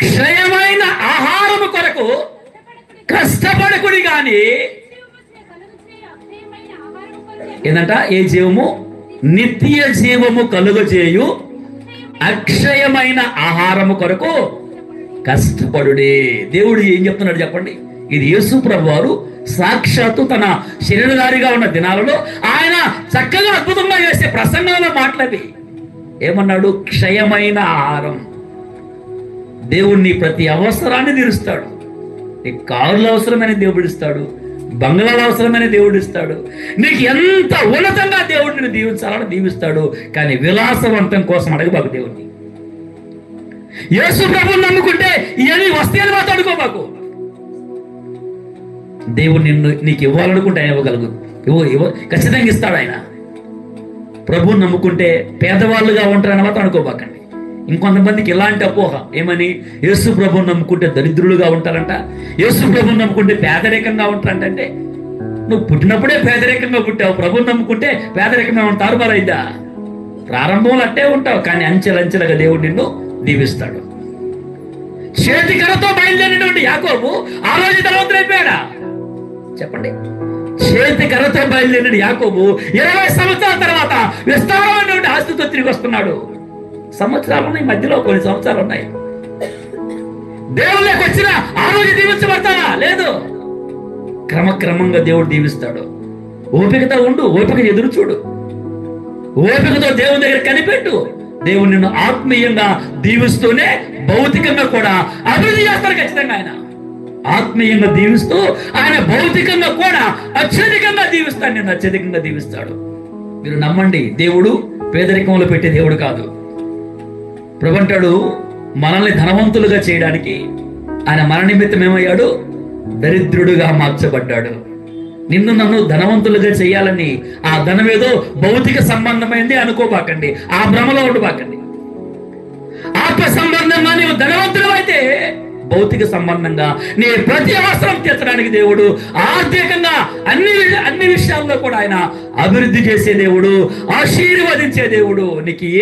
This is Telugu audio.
క్షయమైన ఆహారము కొరకు కష్టపడకుడి గాని ఏంటంట, ఏ జీవము? నిత్య జీవము కలుగజేయు అక్షయమైన ఆహారము కొరకు కష్టపడుడే. దేవుడు ఏం చెప్తున్నాడు చెప్పండి? ఇది యేసు ప్రభు వారు సాక్షాత్తు తన శరీరధారిగా ఉన్న దినాలలో ఆయన చక్కగా అద్భుతంగా చేసే ప్రసంగంలో మాట్లాడి ఏమన్నాడు? క్షయమైన ఆహారం. దేవుణ్ణి ప్రతి అవసరాన్ని తీరుస్తాడు. నీకు కారులు అవసరమైన దేవుడు ఇస్తాడు, బంగ్లాలు అవసరమైన దేవుడు ఇస్తాడు, నీకు ఎంత ఉన్నతంగా దేవుడు నిన్ను దీవించాలని దీవిస్తాడు. కానీ విలాసవంతం కోసం అడగబాకు దేవుణ్ణి. యేసు ప్రభువుని నమ్ముకుంటే ఇవన్నీ వస్తాయని మాత్రం అడుకోబాకు. దేవుడు నీకు ఇవ్వాలనుకుంటే ఆయన ఇవ్వగలగు, ఖచ్చితంగా ఇస్తాడు ఆయన. ప్రభువుని నమ్ముకుంటే పేదవాళ్ళుగా ఉంటారని మాత్రం అనుకోబాకండి. ఇంకొంతమందికి ఇలాంటి అపోహ, ఏమని? యేసు ప్రభువుని నమ్ముకుంటే దరిద్రులుగా ఉంటారంట, యేసు ప్రభువుని నమ్ముకుంటే పేదరికంగా ఉంటారంటే, నువ్వు పుట్టినప్పుడే పేదరికంగా పుట్టావు, ప్రభువుని నమ్ముకుంటే పేదరికంగా ఉంటారు బలైదా? ప్రారంభంలో అట్టే ఉంటావు, కానీ అంచెలంచెలుగా దేవుడు నిన్ను దీవిస్తాడు. చేతికరతో బయలుదేరినటువంటి యాకోబు ఆ రోజు ధనవంతుడైపోయాడా? చెప్పండి. చేతికరతో బయలుదేరిన యాకోబు 20 సంవత్సరాల తర్వాత విస్తారమైనటువంటి ఆస్తితో తిరిగి వస్తున్నాడు. సంవత్సరాలు ఉన్నాయి, మధ్యలో కొన్ని సంవత్సరాలు ఉన్నాయి. దేవుళ్ళకి వచ్చిన ఆ రోజు దీవించబడతారా? లేదు. క్రమక్రమంగా దేవుడు దీవిస్తాడు. ఓపికతో ఉండు, ఓపిక ఎదురు చూడు, ఓపికతో దేవుని దగ్గర కనిపెట్టు. దేవుడు నిన్ను ఆత్మీయంగా దీవిస్తూనే భౌతికంగా కూడా అభివృద్ధి చేస్తాడు. ఖచ్చితంగా ఆయన ఆత్మీయంగా దీవిస్తూ ఆయన భౌతికంగా కూడా అత్యధికంగా దీవిస్తాడు. నిన్ను అత్యధికంగా దీవిస్తాడు. మీరు నమ్మండి, దేవుడు పేదరికంలో పెట్టే దేవుడు కాదు. ప్రభు అంటాడు, మనల్ని ధనవంతులుగా చేయడానికి ఆయన మన నిమిత్తం ఏమయ్యాడు? దరిద్రుడుగా మార్చబడ్డాడు. నిన్ను నన్ను ధనవంతులుగా చేయాలని ఆ ధనం ఏదో భౌతిక సంబంధమైంది అనుకోబాకండి, ఆ భ్రమలో ఉండబాకండి. ఆత్మ సంబంధంగా నీవు ధనవంతులు అయితే భౌతిక సంబంధంగా నీ ప్రతి అవసరం తీర్చడానికి దేవుడు ఆర్థికంగా అన్ని విషయాల్లో కూడా ఆయన అభివృద్ధి చేసే దేవుడు, ఆశీర్వదించే దేవుడు. నీకు